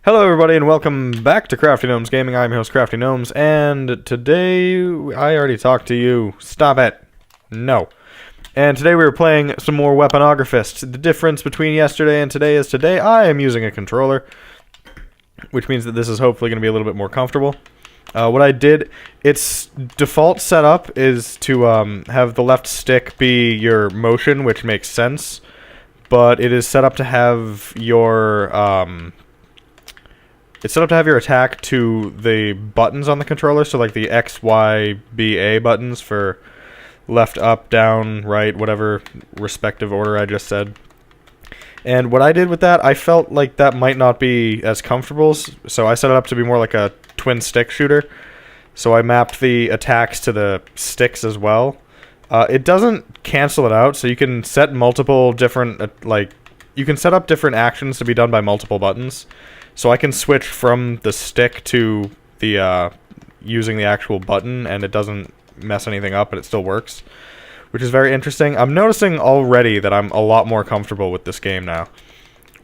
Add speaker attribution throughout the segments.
Speaker 1: Hello everybody and welcome back to Craftygnomes Gaming. I'm your host Craftygnomes, and today I already talked to you. Stop it. No. And today we were playing some more Weaponographist. The difference between yesterday and today is today I am using a controller, which means that this is hopefully going to be a little bit more comfortable. What I did, its default setup is to have the left stick be your motion, which makes sense, but it is set up to have your it's set up to have your attack to the buttons on the controller, so like the X, Y, B, A buttons for left, up, down, right, whatever respective order I just said. And what I did with that, I felt like that might not be as comfortable, so I set it up to be more like a twin stick shooter. So I mapped the attacks to the sticks as well. It doesn't cancel it out, so you can set multiple different, you can set up different actions to be done by multiple buttons. So I can switch from the stick to the using the actual button, and it doesn't mess anything up, and it still works, which is very interesting. I'm noticing already that I'm a lot more comfortable with this game now.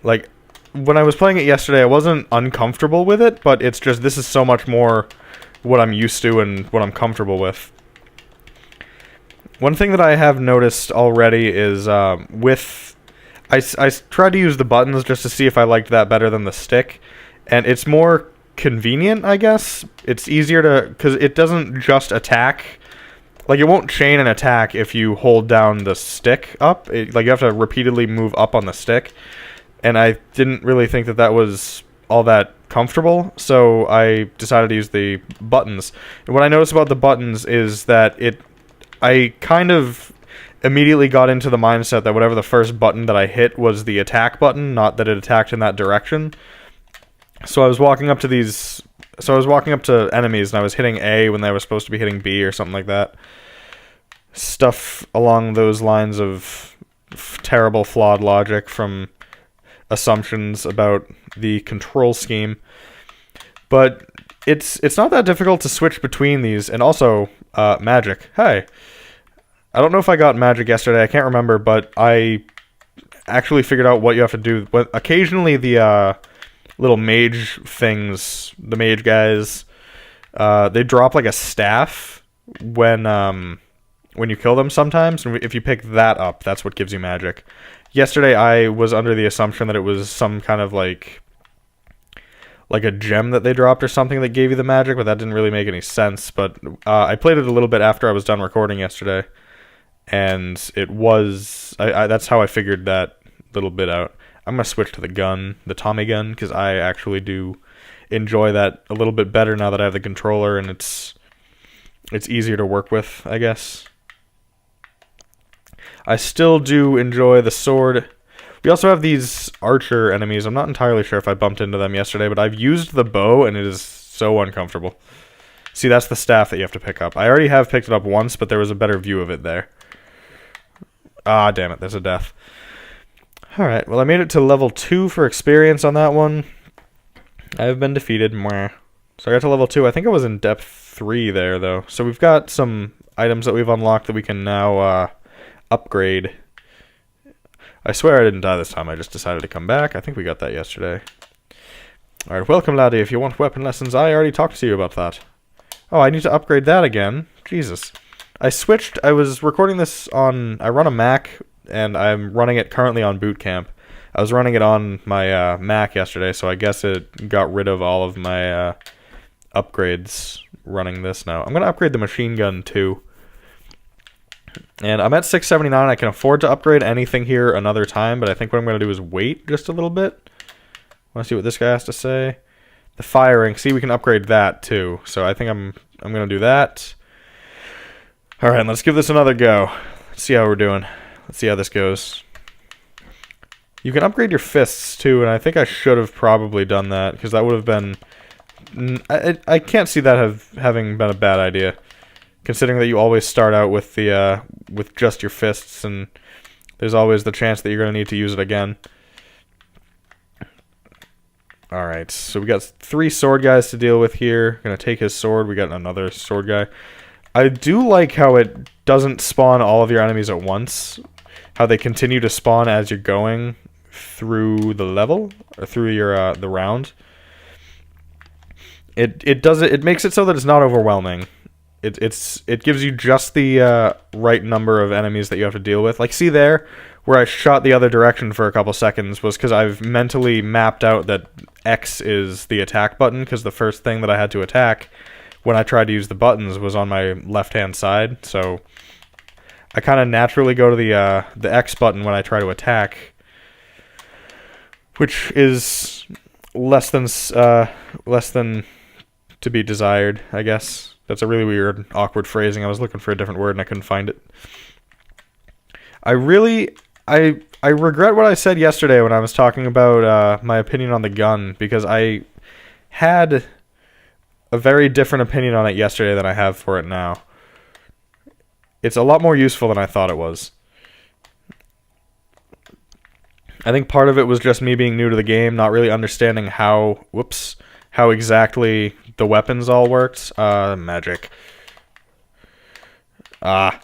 Speaker 1: Like, when I was playing it yesterday, I wasn't uncomfortable with it, but it's just, this is so much more what I'm used to and what I'm comfortable with. One thing that I have noticed already is I tried to use the buttons just to see if I liked that better than the stick, and it's more convenient, I guess. It's easier to, because it doesn't just attack. Like, it won't chain an attack if you hold down the stick up. Like, you have to repeatedly move up on the stick, and I didn't really think that that was all that comfortable, so I decided to use the buttons. And what I noticed about the buttons is that I kind of immediately got into the mindset that whatever the first button that I hit was the attack button, not that it attacked in that direction. So I was walking up to enemies and I was hitting A when they were supposed to be hitting B or something like that. Stuff along those lines of terrible flawed logic from assumptions about the control scheme. But it's not that difficult to switch between these, and also magic. Hey. I don't know if I got magic yesterday, I can't remember, but I actually figured out what you have to do. Occasionally the little mage things, the mage guys, they drop like a staff when you kill them sometimes, and if you pick that up, that's what gives you magic. Yesterday I was under the assumption that it was some kind of like a gem that they dropped or something that gave you the magic, but that didn't really make any sense. But I played it a little bit after I was done recording yesterday, and it was that's how I figured that little bit out. I'm gonna switch to the gun, the Tommy gun, because I actually do enjoy that a little bit better now that I have the controller, and it's easier to work with, I guess. I still do enjoy the sword. We also have these archer enemies. I'm not entirely sure if I bumped into them yesterday, but I've used the bow, and it is so uncomfortable. See, that's the staff that you have to pick up. I already have picked it up once, but there was a better view of it there. Ah, damn it, there's a death. Alright, well I made it to level 2 for experience on that one. I have been defeated. Mwah. So I got to level 2. I think I was in depth 3 there, though. So we've got some items that we've unlocked that we can now upgrade. I swear I didn't die this time, I just decided to come back. I think we got that yesterday. Alright, welcome laddie. If you want weapon lessons, I already talked to you about that. Oh, I need to upgrade that again. Jesus. I switched, I was recording this on, I run a Mac, and I'm running it currently on Boot Camp. I was running it on my Mac yesterday, so I guess it got rid of all of my upgrades running this now. I'm going to upgrade the machine gun too. And I'm at 679, I can afford to upgrade anything here another time, but I think what I'm going to do is wait just a little bit. Want to see what this guy has to say? The firing, see, we can upgrade that too, so I think I'm going to do that. Alright, let's give this another go. Let's see how we're doing. Let's see how this goes. You can upgrade your fists too, and I think I should have probably done that, because that would have been... I can't see that having been a bad idea, considering that you always start out with the with just your fists, and there's always the chance that you're going to need to use it again. Alright, so we got 3 sword guys to deal with here. Gonna take his sword, we got another sword guy. I do like how it doesn't spawn all of your enemies at once. How they continue to spawn as you're going through the level, or through your the round. It makes it so that it's not overwhelming. It gives you just the right number of enemies that you have to deal with. Like, see there, where I shot the other direction for a couple seconds was because I've mentally mapped out that X is the attack button, because the first thing that I had to attack when I tried to use the buttons was on my left-hand side, so I kind of naturally go to the X button when I try to attack, which is less than to be desired, I guess. That's a really weird, awkward phrasing. I was looking for a different word and I couldn't find it. I regret what I said yesterday when I was talking about my opinion on the gun, because I had a very different opinion on it yesterday than I have for it now. It's a lot more useful than I thought it was. I think part of it was just me being new to the game, not really understanding how exactly the weapons all worked. Magic. The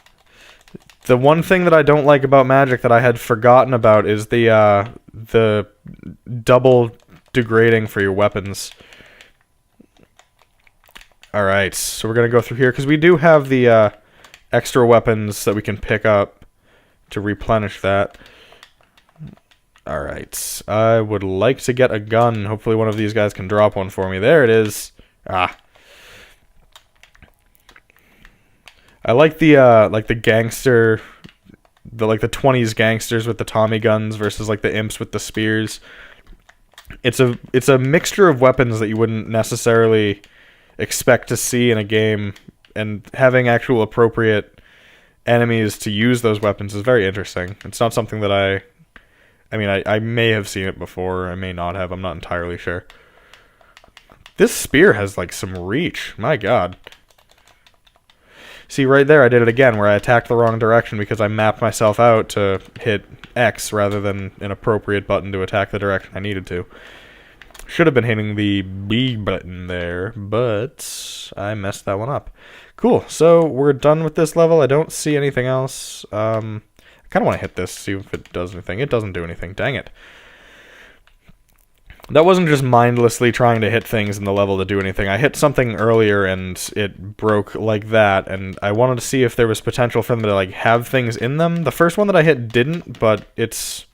Speaker 1: one thing that I don't like about magic that I had forgotten about is the double degrading for your weapons. Alright, so we're going to go through here, because we do have the extra weapons that we can pick up to replenish that. Alright, I would like to get a gun. Hopefully one of these guys can drop one for me. There it is. I like the gangster, the 20s gangsters with the Tommy guns versus like the imps with the spears. It's a mixture of weapons that you wouldn't necessarily expect to see in a game, and having actual appropriate enemies to use those weapons is very interesting. It's not something that I may have seen it before, I may not have, I'm not entirely sure. This spear has like some reach, my god. See, right there I did it again, where I attacked the wrong direction because I mapped myself out to hit X rather than an appropriate button to attack the direction I needed to. Should have been hitting the B button there, but I messed that one up. Cool, so we're done with this level. I don't see anything else. I kind of want to hit this, see if it does anything. It doesn't do anything, dang it. That wasn't just mindlessly trying to hit things in the level to do anything. I hit something earlier and it broke like that, and I wanted to see if there was potential for them to like have things in them. The first one that I hit didn't, but it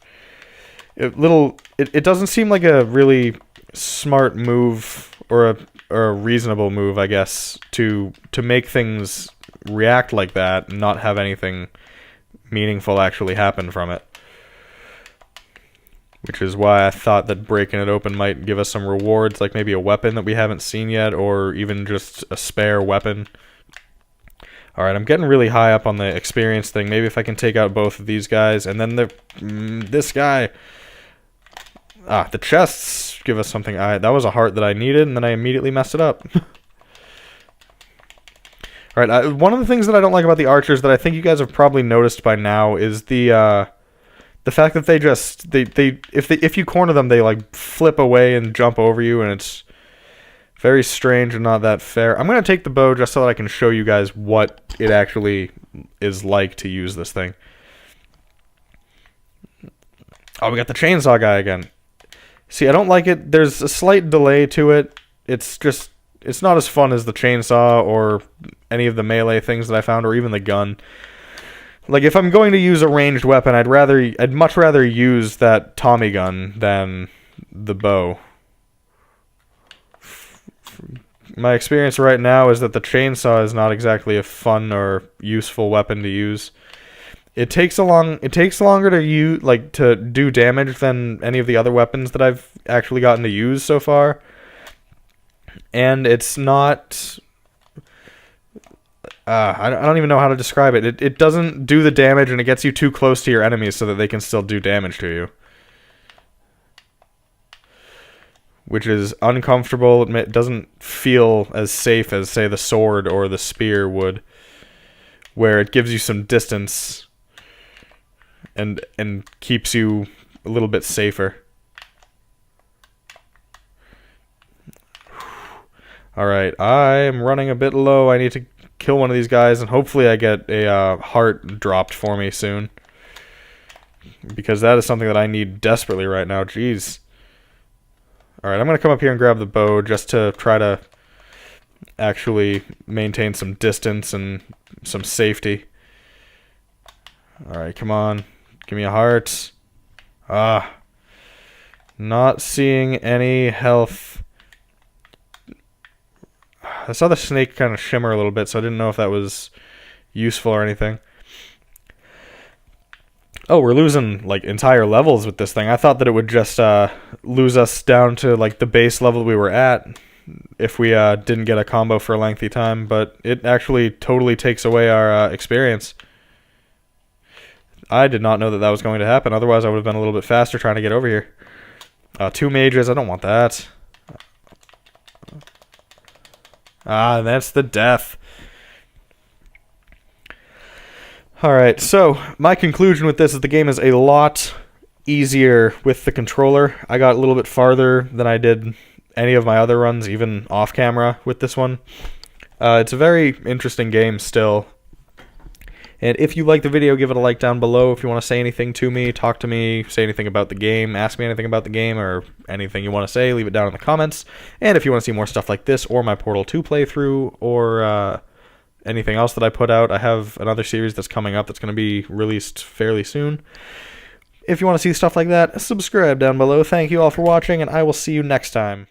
Speaker 1: doesn't seem like a really smart move or a reasonable move, I guess, to make things react like that and not have anything meaningful actually happen from it. Which is why I thought that breaking it open might give us some rewards, like maybe a weapon that we haven't seen yet, or even just a spare weapon. Alright, I'm getting really high up on the experience thing. Maybe if I can take out both of these guys, and then this guy. The chests give us something. That was a heart that I needed, and then I immediately messed it up. Alright, one of the things that I don't like about the archers that I think you guys have probably noticed by now is the fact that if you corner them, they like flip away and jump over you, and it's very strange and not that fair. I'm going to take the bow just so that I can show you guys what it actually is like to use this thing. Oh, we got the chainsaw guy again. See, I don't like it. There's a slight delay to it. It's not as fun as the chainsaw or any of the melee things that I found, or even the gun. Like, if I'm going to use a ranged weapon, I'd much rather use that Tommy gun than the bow. My experience right now is that the chainsaw is not exactly a fun or useful weapon to use. It takes longer to do damage than any of the other weapons that I've actually gotten to use so far. And it's not... I don't even know how to describe it. It doesn't do the damage, and it gets you too close to your enemies so that they can still do damage to you. Which is uncomfortable. It doesn't feel as safe as, say, the sword or the spear would, where it gives you some distance and keeps you a little bit safer. Alright, I am running a bit low. I need to kill one of these guys, and hopefully I get a heart dropped for me soon. Because that is something that I need desperately right now. Jeez. Alright, I'm going to come up here and grab the bow just to try to actually maintain some distance and some safety. Alright, come on. Give me a heart. Ah. Not seeing any health. I saw the snake kind of shimmer a little bit, so I didn't know if that was useful or anything. Oh, we're losing, like, entire levels with this thing. I thought that it would just lose us down to, like, the base level we were at if we didn't get a combo for a lengthy time, but it actually totally takes away our experience. I did not know that that was going to happen. Otherwise, I would have been a little bit faster trying to get over here. 2 mages. I don't want that. Ah, that's the death. Alright, so my conclusion with this is the game is a lot easier with the controller. I got a little bit farther than I did any of my other runs, even off camera with this one. It's a very interesting game still. And if you like the video, give it a like down below. If you want to say anything to me, talk to me, say anything about the game, ask me anything about the game, or anything you want to say, leave it down in the comments. And if you want to see more stuff like this, or my Portal 2 playthrough, or anything else that I put out, I have another series that's coming up that's going to be released fairly soon. If you want to see stuff like that, subscribe down below. Thank you all for watching, and I will see you next time.